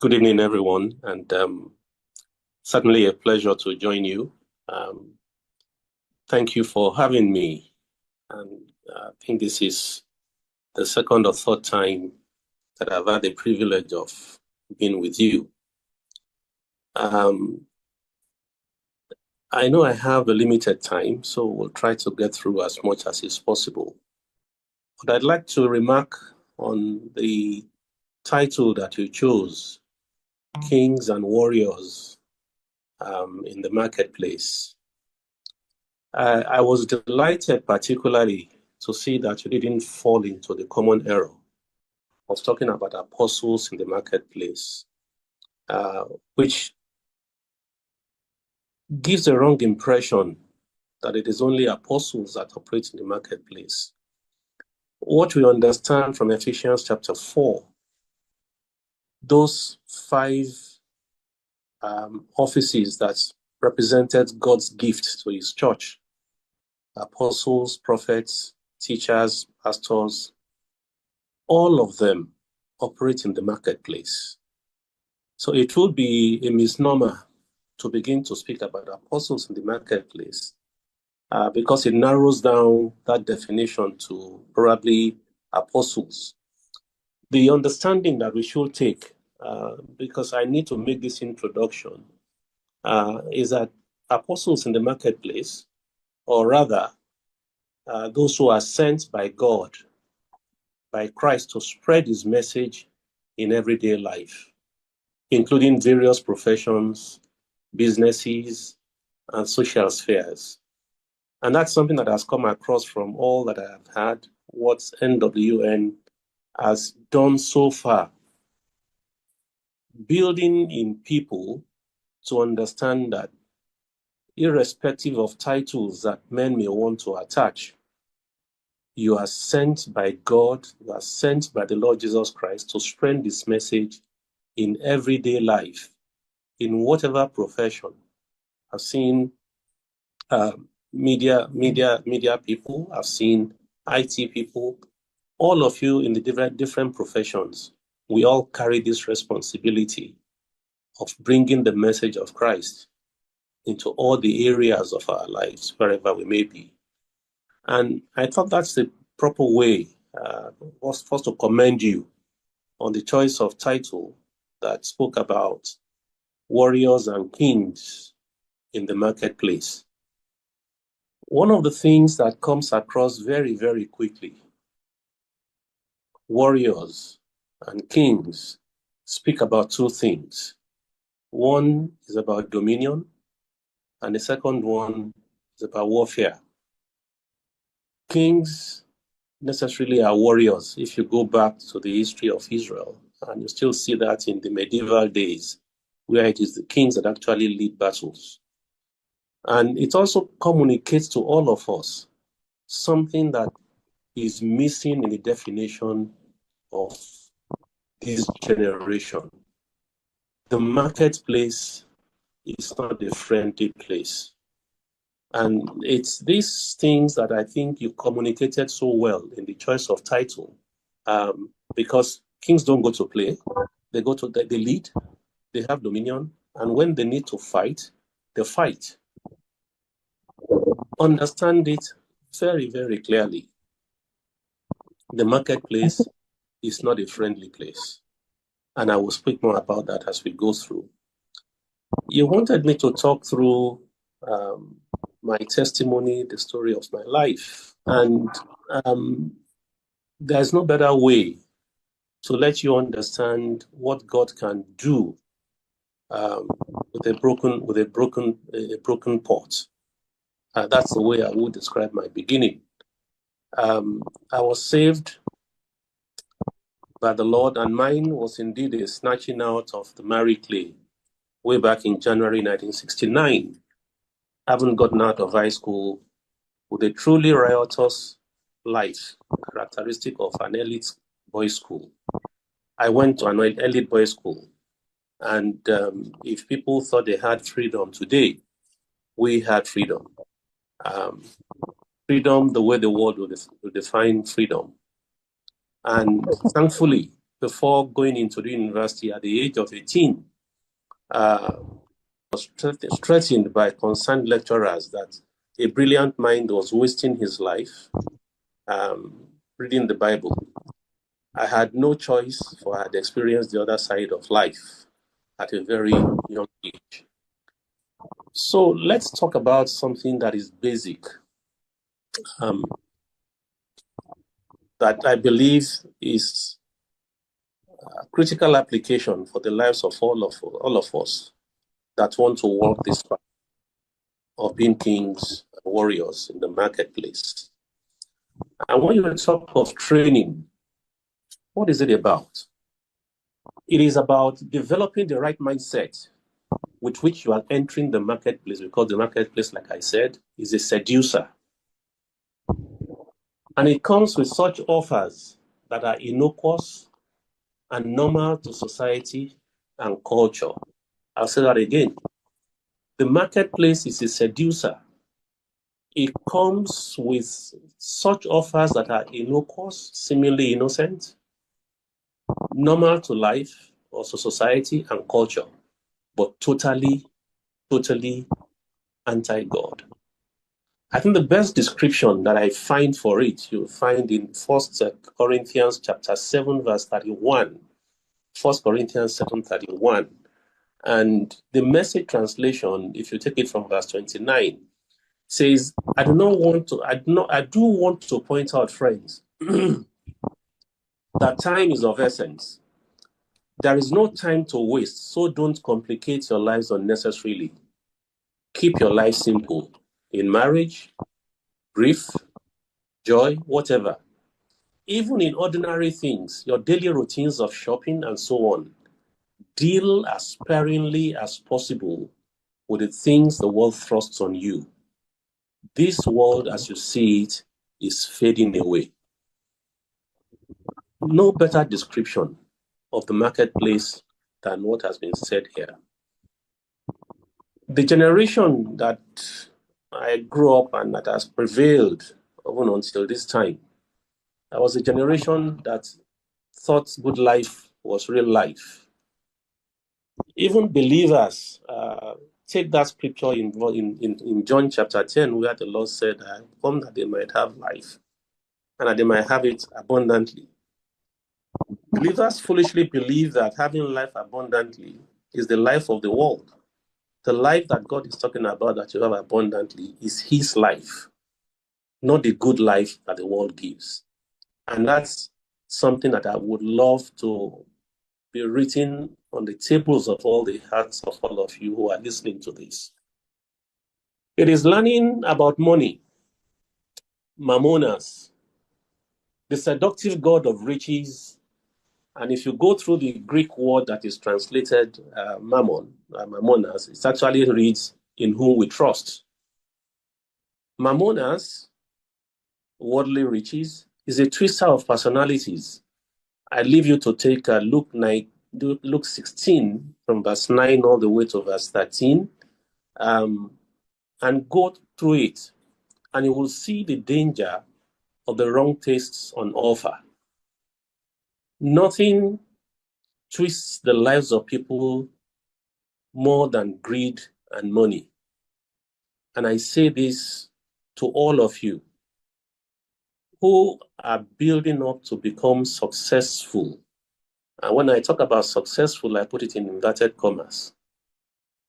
Good evening, everyone, and certainly a pleasure to join you. Thank you for having me. And I think this is the second or third time that I've had the privilege of being with you. I know I have a limited time, so we'll try to get through as much as is possible. But I'd like to remark on the title that you chose, Kings and Warriors in the Marketplace. I was delighted particularly to see that you didn't fall into the common error of talking about apostles in the marketplace, which gives the wrong impression that it is only apostles that operate in the marketplace. What we understand from Ephesians chapter 4, those five offices that represented God's gift to his church, apostles, prophets, teachers, pastors, all of them operate in the marketplace. So it would be a misnomer to begin to speak about apostles in the marketplace because it narrows down that definition to probably apostles. The understanding that we should take, because I need to make this introduction, is that apostles in the marketplace, or rather, those who are sent by God, by Christ to spread his message in everyday life, including various professions, businesses, and social spheres. And that's something that has come across from all that I have had, what NWN has done so far, building in people to understand that irrespective of titles that men may want to attach, you are sent by God, you are sent by the Lord Jesus Christ to spread this message in everyday life, in whatever profession. I've seen media people, I've seen IT people, all of you in the different professions. We all carry this responsibility of bringing the message of Christ into all the areas of our lives, wherever we may be. And I thought that's the proper way was first to commend you on the choice of title that spoke about warriors and kings in the marketplace. One of the things that comes across very, very quickly, warriors and kings speak about two things. One is about dominion, and the second one is about warfare. Kings necessarily are warriors. If you go back to the history of Israel, and you still see that in the medieval days, where it is the kings that actually lead battles. And it also communicates to all of us something that is missing in the definition of this generation. The marketplace is not a friendly place. And it's these things that I think you communicated so well in the choice of title, because kings don't go to play. They go to, they lead, they have dominion, and when they need to fight, they fight. Understand it very, very clearly. The marketplace is not a friendly place. And I will speak more about that as we go through. You wanted me to talk through my testimony, the story of my life. And there's no better way to let you understand what God can do with a broken pot. That's the way I would describe my beginning. I was saved by the Lord, and mine was indeed a snatching out of the marry clay way back in January 1969. I haven't gotten out of high school with a truly riotous life, characteristic of an elite boys' school. I went to an elite boys' school, and if people thought they had freedom today, we had freedom. Freedom the way the world would define freedom. And thankfully, before going into the university at the age of 18, was threatened by concerned lecturers that a brilliant mind was wasting his life reading the Bible. I had no choice, for I had experienced the other side of life at a very young age. So let's talk about something that is basic, that I believe is a critical application for the lives of all of us that want to walk this path of being kings and warriors in the marketplace. And when you talk of training, what is it about? It is about developing the right mindset with which you are entering the marketplace, because the marketplace, like I said, is a seducer. And it comes with such offers that are innocuous and normal to society and culture. I'll say that again. The marketplace is a seducer. It comes with such offers that are innocuous, seemingly innocent, normal to life, also society and culture, but totally anti-God. I think the best description that I find for it, you'll find in 1 Corinthians chapter 7, verse 31. 1 Corinthians 7:31. And the Message translation, if you take it from verse 29, says, I do want to point out, friends, that time is of essence. There is no time to waste, so don't complicate your lives unnecessarily. Keep your life simple in marriage, grief, joy, whatever. Even in ordinary things, your daily routines of shopping and so on, deal as sparingly as possible with the things the world thrusts on you. This world, as you see it, is fading away. No better description of the marketplace than what has been said here. The generation that I grew up and that has prevailed even until this time, I was a generation that thought good life was real life. Even believers, take that scripture in John chapter 10, where the Lord said, I come that they might have life and that they might have it abundantly. Believers foolishly believe that having life abundantly is the life of the world. The life that God is talking about that you have abundantly is His life, not the good life that the world gives. And that's something that I would love to be written on the tables of all the hearts of all of you who are listening to this. It is learning about money, mammonas, the seductive god of riches. And if you go through the Greek word that is translated mammonas, it actually reads, in whom we trust. Mammonas, worldly riches, is a twister of personalities. I leave you to take Luke 16 from verse 9 all the way to verse 13 and go through it, and you will see the danger of the wrong tastes on offer. Nothing twists the lives of people more than greed and money. And I say this to all of you who are building up to become successful. And when I talk about successful, I put it in inverted commas.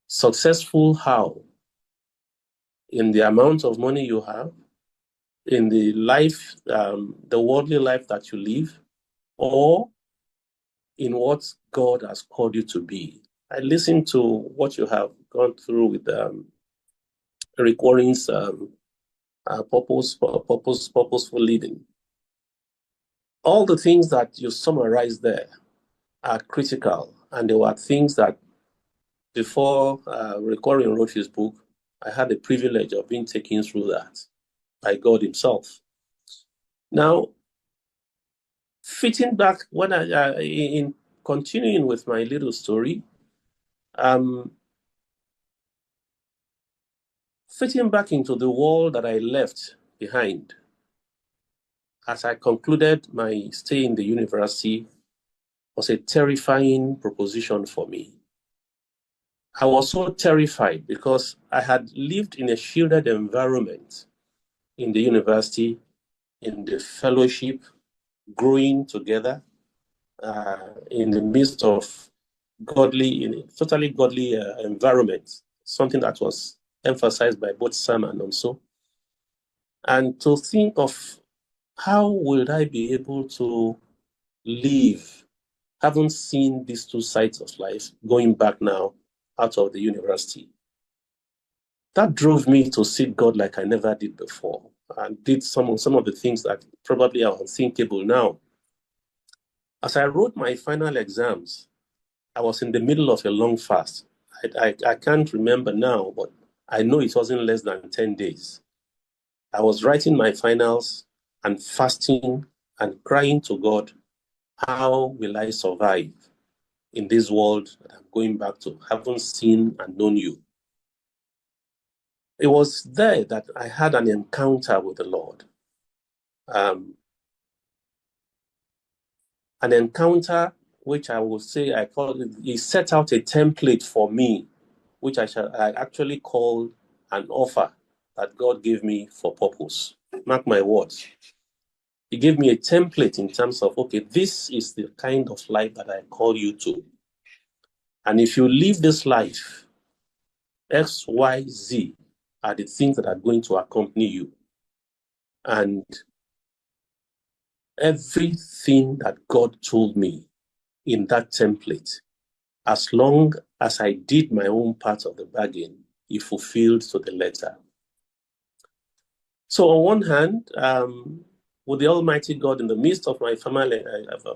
Successful how? In the amount of money you have, in the life, the worldly life that you live, or in what God has called you to be. I listened to what you have gone through with Rick Warren's purposeful living. All the things that you summarize there are critical, and there were things that before Rick Warren wrote his book, I had the privilege of being taken through that by God Himself. Now, fitting back when in continuing with my little story, fitting back into the world that I left behind as I concluded my stay in the university was a terrifying proposition for me. I was so terrified because I had lived in a shielded environment in the university, in the fellowship, growing together in the midst of godly, in a totally godly environment, something that was emphasized by both Sam and Onso. And to think of how will I be able to live, having seen these two sides of life, going back now out of the university. That drove me to seek God like I never did before, and did some of the things that probably are unthinkable now. As I wrote my final exams, I was in the middle of a long fast. I can't remember now, but I know it wasn't less than 10 days. I was writing my finals and fasting and crying to God, how will I survive in this world that I'm going back to, having seen and known you? It was there that I had an encounter with the Lord. An encounter which I will say, I call it, he set out a template for me, which I actually call an offer that God gave me for purpose. Mark my words. He gave me a template in terms of, okay, this is the kind of life that I call you to. And if you live this life, X, Y, Z are the things that are going to accompany you. And everything that God told me in that template, as long as I did my own part of the bargain, he fulfilled to the letter. So on one hand, with the Almighty God in the midst of my family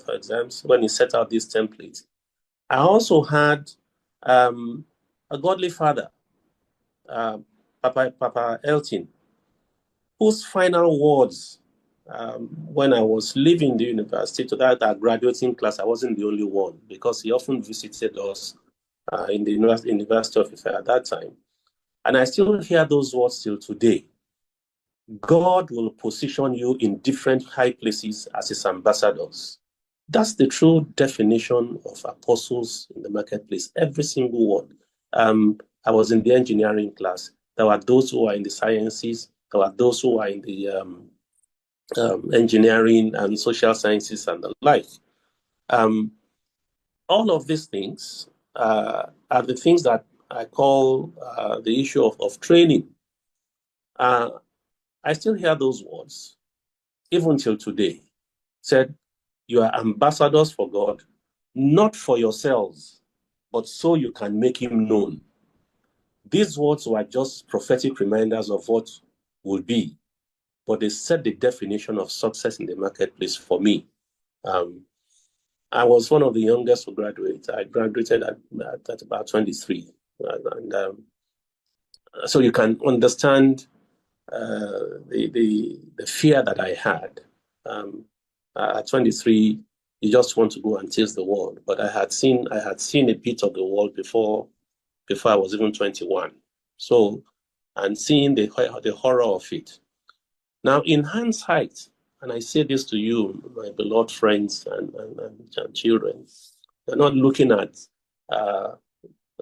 exams, when he set out this template, I also had a godly father, Papa Elton, whose final words when I was leaving the university to that graduating class, I wasn't the only one, because he often visited us in the University of Ife at that time. And I still hear those words till today. God will position you in different high places as his ambassadors. That's the true definition of apostles in the marketplace, every single one. I was in the engineering class. There were those who are in the sciences. There were those who are in the engineering and social sciences and the like. All of these things are the things that I call the issue of training. I still hear those words, even till today. Said, you are ambassadors for God, not for yourselves, but so you can make him known. These words were just prophetic reminders of what will be, but they set the definition of success in the marketplace for me. I was one of the youngest to graduate. I graduated at about 23. So you can understand the fear that I had. At 23, you just want to go and taste the world. But I had seen a bit of the world before I was even 21. So, and seeing the horror of it. Now, in hindsight, and I say this to you, my beloved friends and children, they're not looking at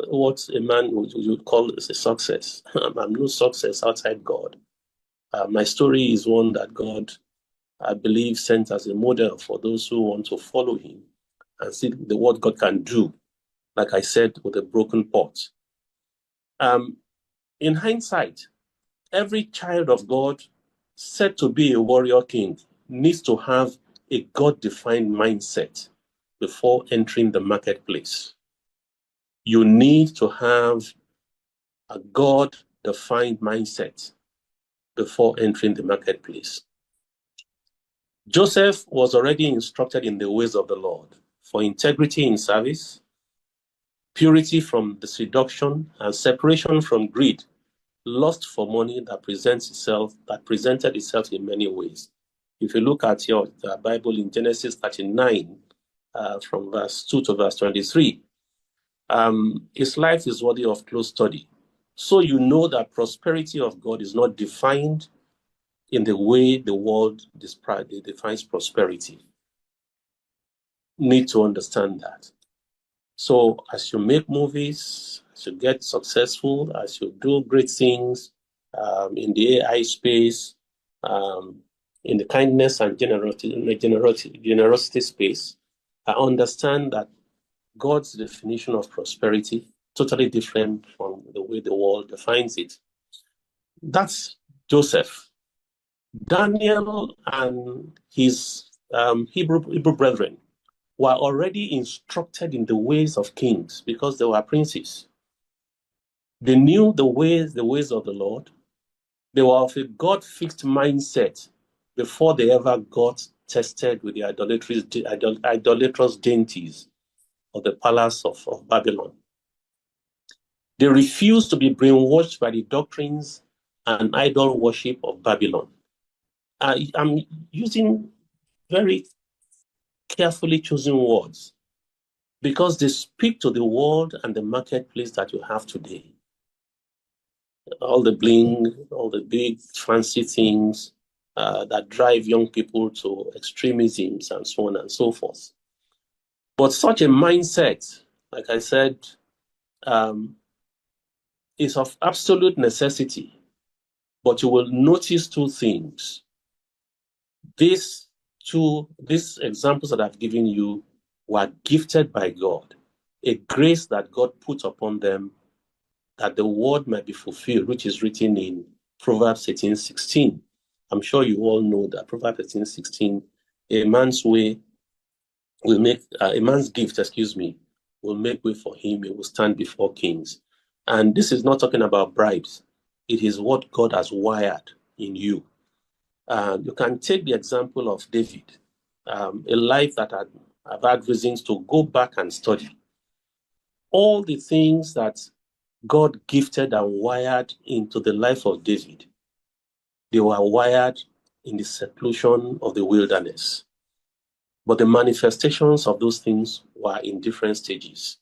what a man would call as a success. I'm no success outside God. My story is one that God, I believe, sent as a model for those who want to follow him and see what God can do, like I said, with a broken pot. In hindsight, every child of God said to be a warrior king needs to have a God-defined mindset before entering the marketplace. You need to have a God-defined mindset before entering the marketplace. Joseph was already instructed in the ways of the Lord for integrity in service, purity from the seduction, and separation from greed, lust for money that presented itself in many ways. If you look at your Bible in Genesis 39, from verse 2 to verse 23, his life is worthy of close study. So you know that prosperity of God is not defined in the way the world defines prosperity. need to understand that. So as you make movies, as you get successful, as you do great things in the AI space, um, in the kindness and generosity space, I understand that God's definition of prosperity totally different from the way the world defines it. That's Joseph. Daniel and his Hebrew brethren were already instructed in the ways of kings because they were princes. They knew the ways of the Lord. They were of a God-fixed mindset before they ever got tested with the idolatrous dainties of the palace of Babylon. They refused to be brainwashed by the doctrines and idol worship of Babylon. I'm using very carefully chosen words because they speak to the world and the marketplace that you have today. All the bling, all the big fancy things that drive young people to extremisms and so on and so forth. But such a mindset, like I said, is of absolute necessity. But you will notice two things. These examples that I've given you were gifted by God, a grace that God put upon them that the word might be fulfilled, which is written in Proverbs 18:16. I'm sure you all know that Proverbs 18:16, a man's gift, will make way for him. He will stand before kings. And this is not talking about bribes. It is what God has wired in you. You can take the example of David, a life that I've had reasons to go back and study. All the things that God gifted and wired into the life of David, they were wired in the seclusion of the wilderness. But the manifestations of those things were in different stages.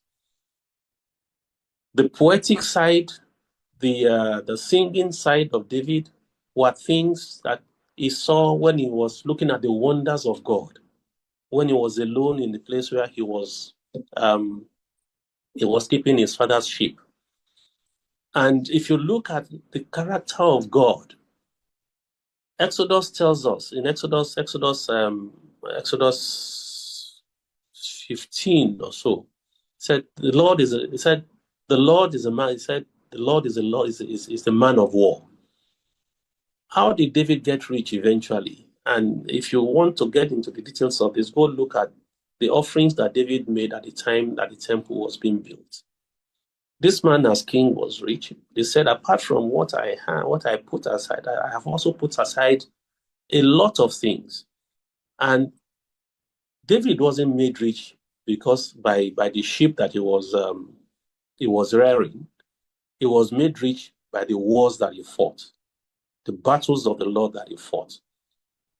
The poetic side, the singing side of David were things that he saw when he was looking at the wonders of God, when he was alone in the place where he was keeping his father's sheep. And if you look at the character of God, Exodus tells us in Exodus 15 or so, said the Lord is a, he said the Lord is a man. He said the Lord is the man of war. How did David get rich eventually? And if you want to get into the details of this, go look at the offerings that David made at the time that the temple was being built. This man as king was rich. They said, apart from what I put aside, I have also put aside a lot of things. And David wasn't made rich because by the sheep that he was rearing. He was made rich by the wars that he fought, the battles of the Lord that he fought.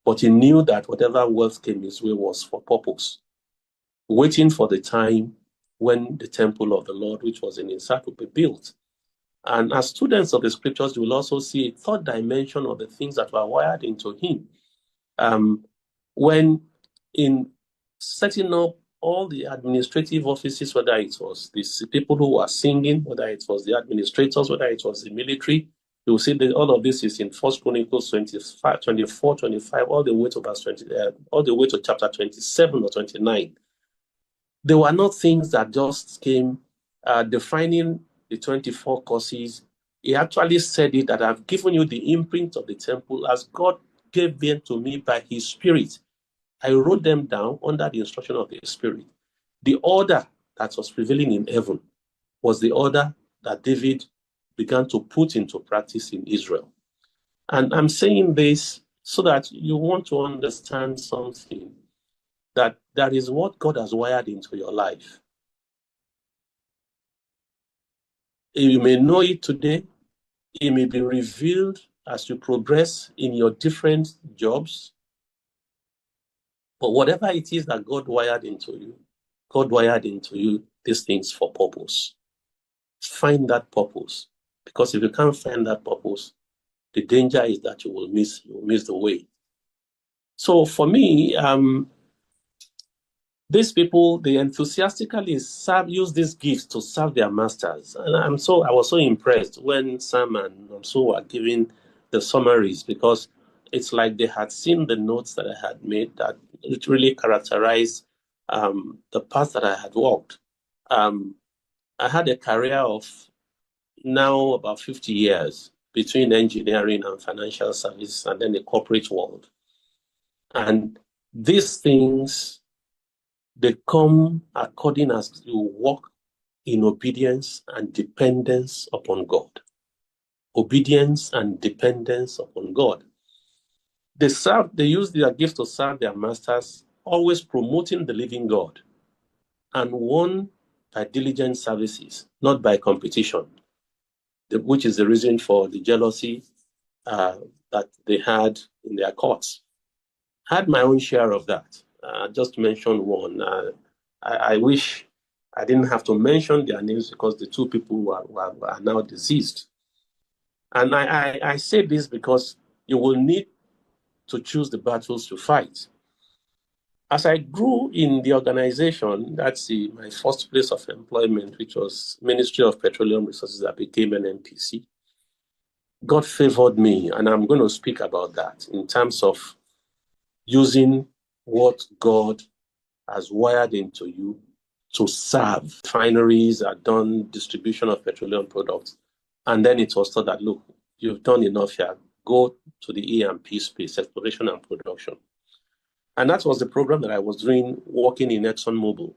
But he knew that whatever wealth came his way was for purpose, waiting for the time when the temple of the Lord, which was in his heart, would be built. And as students of the scriptures, you will also see a third dimension of the things that were wired into him. When in setting up all the administrative offices, whether it was these people who were singing, whether it was the administrators, whether it was the military, you will see that all of this is in 1 Chronicles 25, 24, 25, all the way to verse 20, all the way to chapter 27 or 29. They were not things that just came defining the 24 courses. He actually said it that I've given you the imprint of the temple as God gave them to me by his spirit. I wrote them down under the instruction of the Spirit. The order that was prevailing in heaven was the order that David began to put into practice in Israel. And I'm saying this so that you want to understand something, that is what God has wired into your life. You may know it today. It may be revealed as you progress in your different jobs. But whatever it is that God wired into you these things for purpose. Find that purpose. Because if you can't find that purpose, the danger is that you will miss the way. So for me, These people, they enthusiastically use these gifts to serve their masters. And I was so impressed when Sam and Nomso were giving the summaries, because it's like they had seen the notes that I had made that it really characterized the path that I had walked. I had a career of now about 50 years between engineering and financial service and then the corporate world. And these things, they come according as you walk in obedience and dependence upon God. Obedience and dependence upon God. They use their gift to serve their masters, always promoting the living God, and won by diligent services, not by competition, which is the reason for the jealousy that they had in their courts. I had my own share of that. Just to mention one. I wish I didn't have to mention their names because the two people are now deceased. And I say this because you will need to choose the battles to fight. As I grew in the organization, that's my first place of employment, which was Ministry of Petroleum Resources, that became an NPC. God favored me, and I'm going to speak about that in terms of using what God has wired into you to serve. Refineries are done, distribution of petroleum products. And then it was thought that, look, you've done enough here. Go to the E&P space, exploration and production. And that was the program that I was doing, working in ExxonMobil.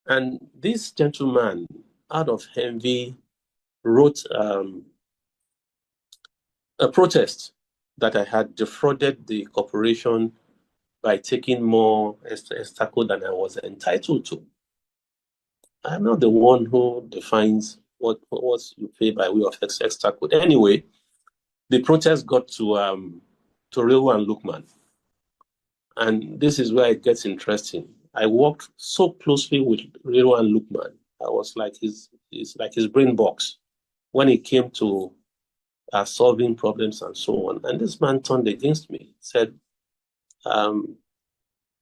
And this gentleman, out of envy, wrote a protest that I had defrauded the corporation by taking more estaco than I was entitled to. I'm not the one who defines what you pay by way of estaco. Anyway, the protest got to Rilwan and Lukman. And this is where it gets interesting. I worked so closely with Rilwan and Lukman. I was like his brain box when it came to solving problems and so on. And this man turned against me, said,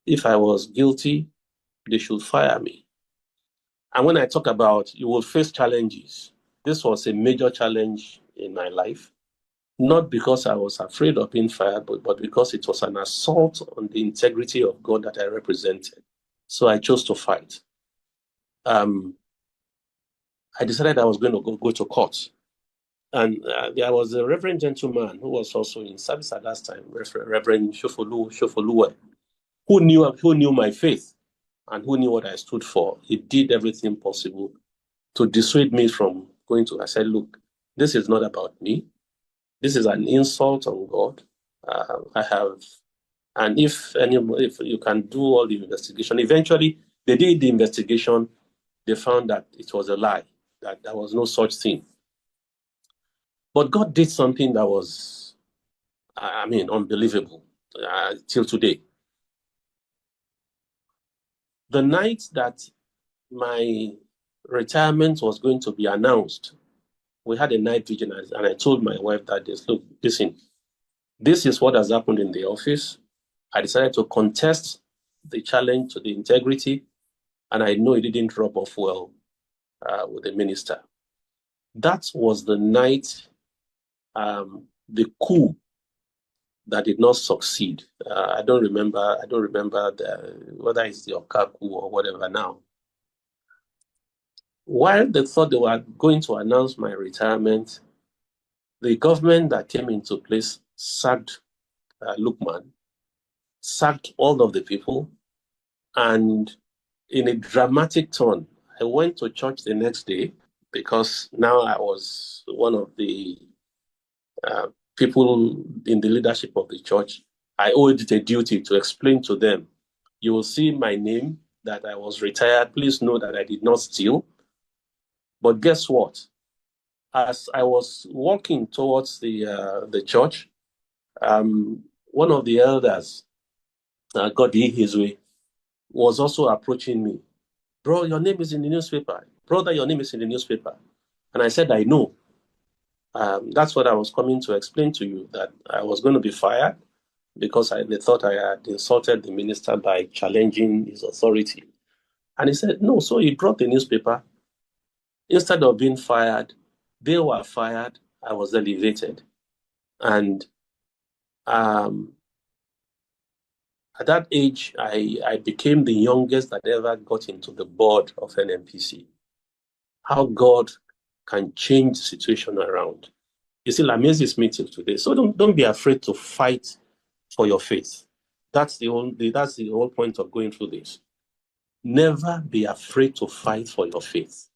if I was guilty, they should fire me. And when I talk about you will face challenges, this was a major challenge in my life, not because I was afraid of being fired, but because it was an assault on the integrity of God that I represented. So I chose to fight. I decided I was going to go to court. And there was a reverend gentleman who was also in service at that time, Reverend Shofoluwe, who knew my faith and who knew what I stood for. He did everything possible to dissuade me from going to. I said, look, this is not about me. This is an insult on God. And if you can do all the investigation, eventually they did the investigation. They found that it was a lie, that there was no such thing. But God did something that was, unbelievable till today. The night that my retirement was going to be announced, we had a night vigil, and I told my wife that look, listen, this is what has happened in the office. I decided to contest the challenge to the integrity, and I know it didn't rub off well with the minister. That was the night the coup that did not succeed. I don't remember whether it's the Oka coup or whatever now. While they thought they were going to announce my retirement, the government that came into place sacked Lukman, sacked all of the people, and in a dramatic turn, I went to church the next day because now I was one of the people in the leadership of the church. I owed it a duty to explain to them, you will see my name, that I was retired. Please know that I did not steal. But guess what? As I was walking towards the church, one of the elders, God his way, was also approaching me. Bro, your name is in the newspaper. Brother, your name is in the newspaper. And I said, I know. That's what I was coming to explain to you, that I was going to be fired. because they thought I had insulted the minister by challenging his authority. And he said, no. So he brought the newspaper. Instead of being fired, they were fired. I was elevated. And at that age, I became the youngest that ever got into the board of NNPC. How God can change the situation around. It still amazes me till today. So don't be afraid to fight for your faith. That's the whole point of going through this. Never be afraid to fight for your faith.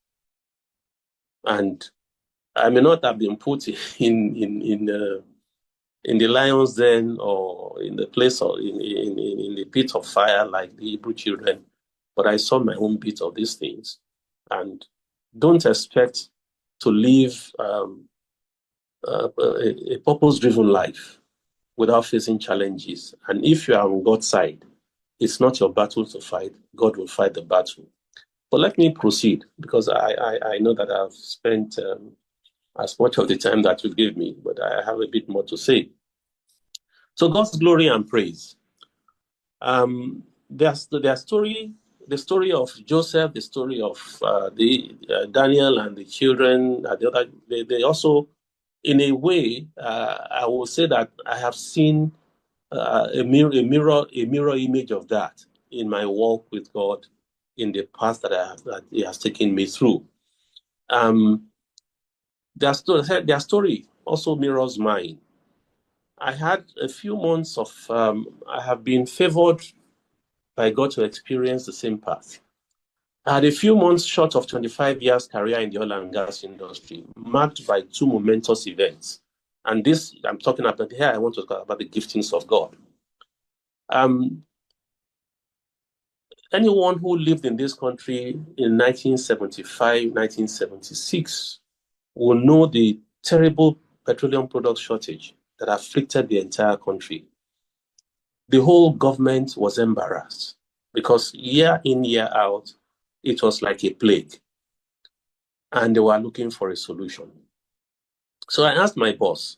And I may not have been put in the lion's den or in the place or in the pit of fire like the Hebrew children, but I saw my own bit of these things. And don't expect to live a purpose-driven life without facing challenges. And if you are on God's side, it's not your battle to fight. God will fight the battle. But let me proceed, because I know that I've spent as much of the time that you gave me, but I have a bit more to say. So God's glory and praise. There's the story of Joseph, the story of Daniel and the children. The other, they also, in a way, I will say that I have seen a mirror image of that in my walk with God in the past that He has taken me through. Their story also mirrors mine. I had a few months of, I have been favored by God to experience the same path. I had a few months short of 25 years career in the oil and gas industry, marked by two momentous events. And this, I'm talking about here, I want to talk about the giftings of God. Anyone who lived in this country in 1975, 1976 will know the terrible petroleum product shortage that afflicted the entire country. The whole government was embarrassed because year in, year out, it was like a plague. And they were looking for a solution. So I asked my boss,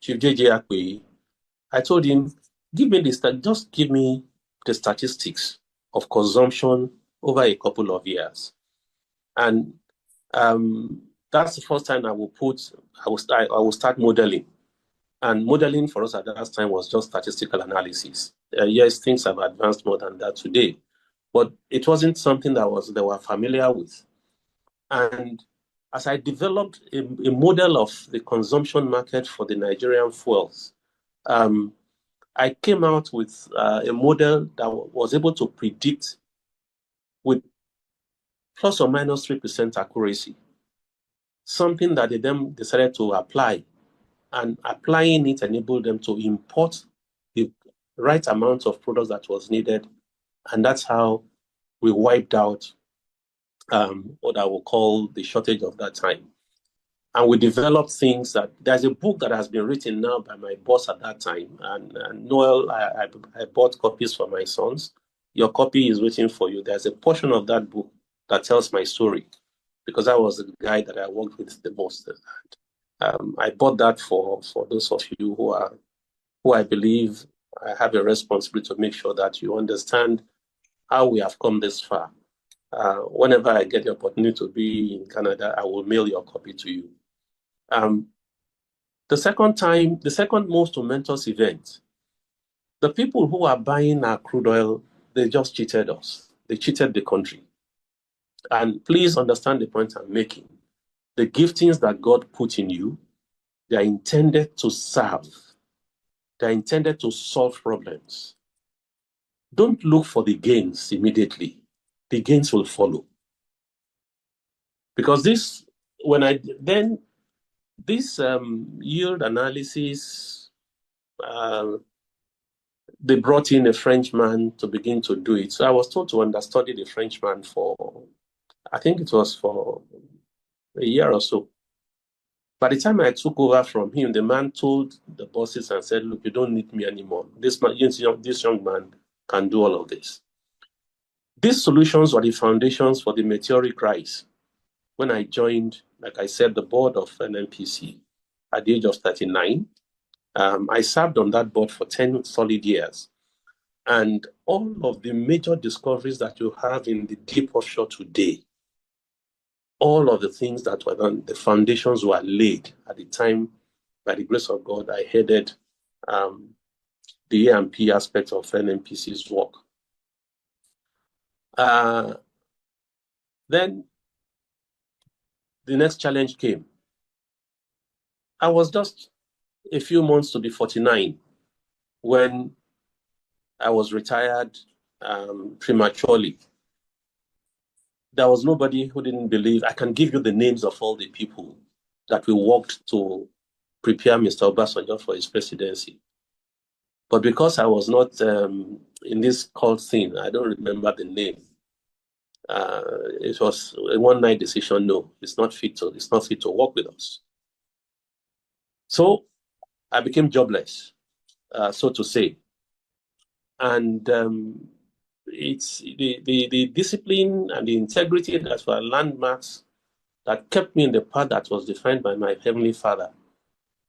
Chief J.J. Akwe, I told him, just give me the statistics of consumption over a couple of years. And that's the first time I will start modeling. And modeling for us at that time was just statistical analysis. Yes, things have advanced more than that today, but it wasn't something they were familiar with. And as I developed a model of the consumption market for the Nigerian fuels, I came out with a model that was able to predict with plus or minus 3% accuracy, something that they then decided to apply. And applying it enabled them to import the right amount of products that was needed. And that's how we wiped out what I will call the shortage of that time. And we developed things that there's a book that has been written now by my boss at that time. And Noel, I bought copies for my sons. Your copy is waiting for you. There's a portion of that book that tells my story, because I was the guy that I worked with the most. I bought that for those of you who I believe I have a responsibility to make sure that you understand how we have come this far. Whenever I get the opportunity to be in Canada, I will mail your copy to you. The second most momentous event, the people who are buying our crude oil, they just cheated us. They cheated the country. And please understand the point I'm making. The giftings that God put in you, they are intended to serve. They are intended to solve problems. Don't look for the gains immediately. The gains will follow. Because this yield analysis, they brought in a Frenchman to begin to do it. So I was told to understudy the Frenchman for, I think it was for a year or so. By the time I took over from him, the man told the bosses and said, look, you don't need me anymore. This young man can do all of this. These solutions were the foundations for the meteoric rise. When I joined, like I said, the board of NNPC at the age of 39, I served on that board for 10 solid years. And all of the major discoveries that you have in the deep offshore today, all of the things that were done, the foundations were laid at the time. By the grace of God, I headed the A&P aspect of NNPC's work. Then the next challenge came. I was just a few months to be 49 when I was retired prematurely. There was nobody who didn't believe. I can give you the names of all the people that we worked to prepare Mr. Obasanjo for his presidency. But because I was not in this cult scene, I don't remember the name. It was a one-night decision. No, it's not fit to work with us. So I became jobless, so to say. And it's the discipline and the integrity that were landmarks that kept me in the path that was defined by my Heavenly Father.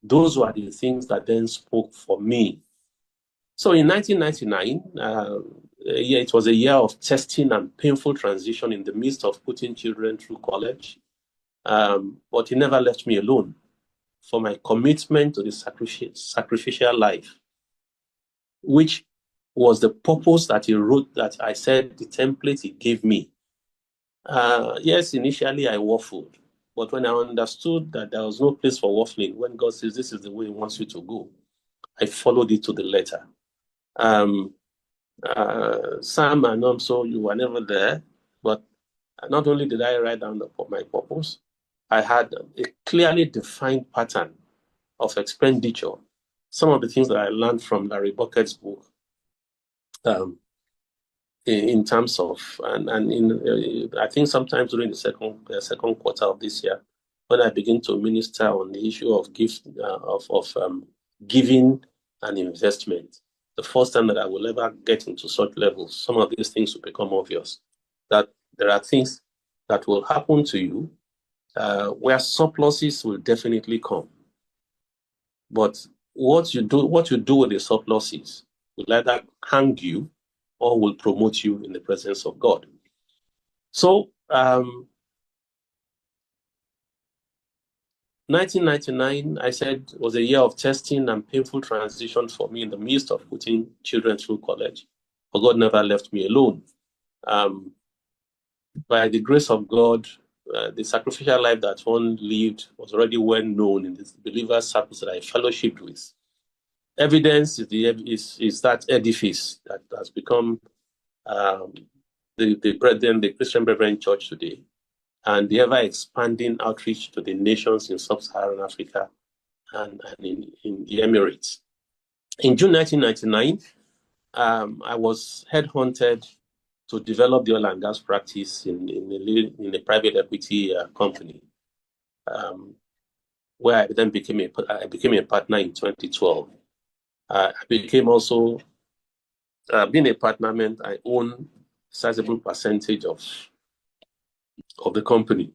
Those were the things that then spoke for me. So in 1999, it was a year of testing and painful transition in the midst of putting children through college. But he never left me alone for my commitment to the sacrificial life, which was the purpose that he wrote, that I said, the template he gave me. Yes, initially I waffled, but when I understood that there was no place for waffling, when God says this is the way he wants you to go, I followed it to the letter. Sam and Nomso, you were never there, but not only did I write down my purpose, I had a clearly defined pattern of expenditure. Some of the things that I learned from Larry Bucket's book, in terms of, I think sometimes during the second quarter of this year, when I begin to minister on the issue of giving and investment, the first time that I will ever get into such levels, some of these things will become obvious. That there are things that will happen to you where surpluses will definitely come. But what you do with the surpluses will either hang you or will promote you in the presence of God. So, 1999, I said, was a year of testing and painful transition for me in the midst of putting children through college. But God never left me alone. By the grace of God, the sacrificial life that one lived was already well known in the believers' circles that I fellowshiped with. Evidence is that edifice that has become the Christian Brethren Church today, and the ever-expanding outreach to the nations in sub-Saharan Africa and in the Emirates. In June 1999, I was headhunted to develop the oil and gas practice in a private equity company, where I then became a partner in 2012. I became also, being a partner meant I own a sizable percentage of the company.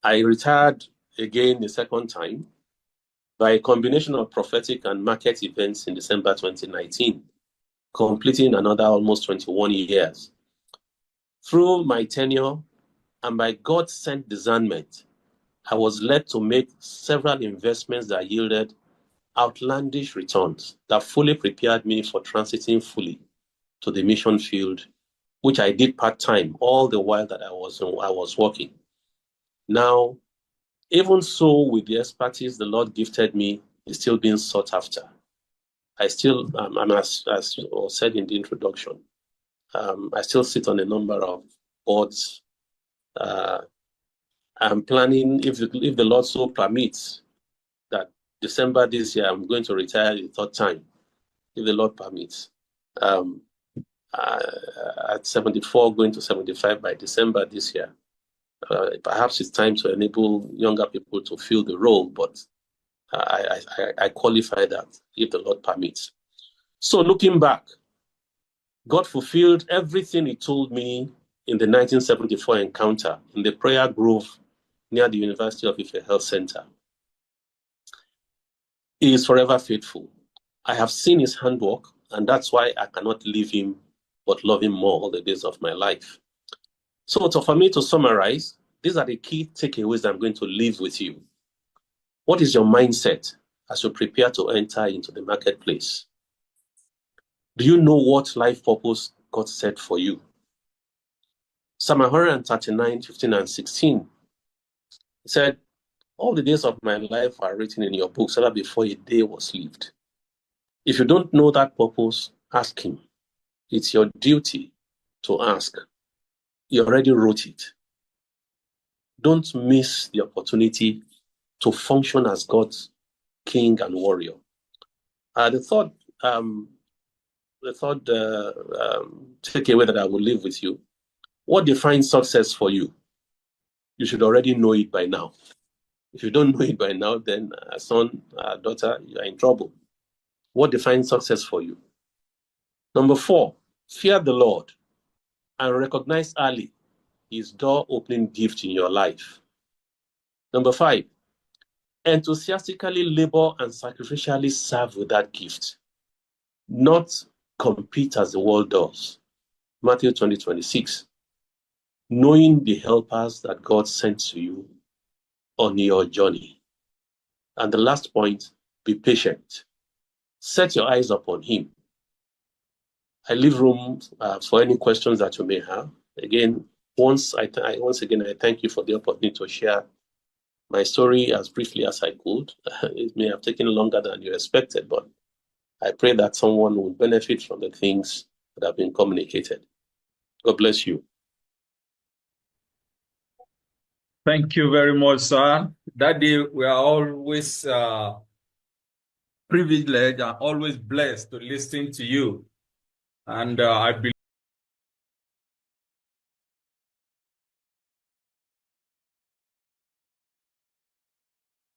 I retired again the second time by a combination of prophetic and market events in December 2019, completing another almost 21 years. Through my tenure and by God's sent discernment, I was led to make several investments that yielded outlandish returns that fully prepared me for transiting fully to the mission field, which I did part-time all the while that I was working. Now, even so, with the expertise the Lord gifted me, is still being sought after. I still, as was said in the introduction, I still sit on a number of boards. I'm planning, if the Lord so permits, that December this year, I'm going to retire the third time, if the Lord permits. At 74, going to 75 by December this year. Perhaps it's time to enable younger people to fill the role, but I qualify that if the Lord permits. So looking back, God fulfilled everything he told me in the 1974 encounter in the prayer grove near the University of Ife Health Center. He is forever faithful. I have seen his handwork, and that's why I cannot leave him but love him more all the days of my life. So for me to summarize, these are the key takeaways that I'm going to leave with you. What is your mindset as you prepare to enter into the marketplace? Do you know what life purpose God set for you? Psalm 139, 15 and 16 said, all the days of my life are written in your book, so that before a day was lived. If you don't know that purpose, ask him. It's your duty to ask. He already wrote it. Don't miss the opportunity to function as God's king and warrior. The third takeaway that I will leave with you: what defines success for you? You should already know it by now. If you don't know it by now, then son, daughter, you are in trouble. What defines success for you? Number 4, fear the Lord and recognize early his door-opening gift in your life. Number 5, enthusiastically labor and sacrificially serve with that gift, not compete as the world does. Matthew 20:26. Knowing the helpers that God sent to you on your journey. And the last point, be patient. Set your eyes upon him. I leave room for any questions that you may have. Again, once again, I thank you for the opportunity to share my story as briefly as I could. It may have taken longer than you expected, but I pray that someone will benefit from the things that have been communicated. God bless you. Thank you very much, sir. Daddy, we are always privileged and always blessed to listen to you. And I believe